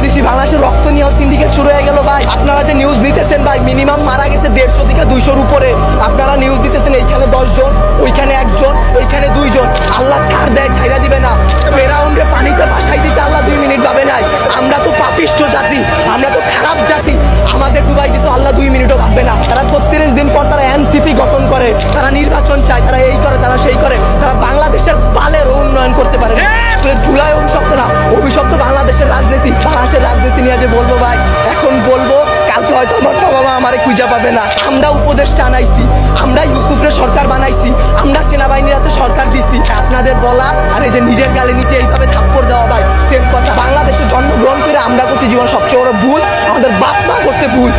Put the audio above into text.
দিছি, বাংলাদেশের রক্ত নিয়েও সিন্ডিকেট শুরু হয়ে গেল ভাই। আপনারা যে নিউজ নিতেছেন ভাই, মিনিমাম মারা গেছে 150 থেকে 200-র উপরে। আপনারা নিউজ দিতেছেন এইখানে 10 জন, ওইখানে 1 জন, এইখানে 2 জন। আল্লাহ ছাড় দেয়, ছাইরা দিবে না। ফেরাউনকে পানিতে ভাসাই দিতে আল্লাহ 2 মিনিট ভাবে নাই। আমরা তো পাপিষ্ঠ জাতি, আমরা তো খারাপ জাতি, আমাদের ডুবাই দিত আল্লাহ 2 মিনিটও ভাববে না। তারা 36 দিন পর তারা এনসিপি গঠন করে, তারা নির্বাচন চায়, তারা এই করে, তারা সেই করে। তারা বাংলাদেশের বালের উন্নয়ন করতে পারে না। জুলাই অভিশপ্ত না, অভিশপ্ত বাংলাদেশের রাজনীতি। বাংলাদেশের রাজনীতি নিয়ে যে বলবো ভাই, এখন বলবো, কালকে হয়তো আমার বাবা আমারে খুঁজে পাবে না। আমরা উপদেষ্টা আনাইছি, আমরা ইউসুফরে সরকার বানাইছি, আমরা সেনাবাহিনীর হাতে সরকার দিছি। আপনাদের বলা আর এই যে নিজের গালে নিচে এইভাবে থাপ্পড় দেওয়া ভাই সেম কথা। বাংলাদেশে জন্মগ্রহণ করে আমরা করছি জীবন সবচেয়ে বড় ভুল, আমাদের বাপ মা করছে ভুল।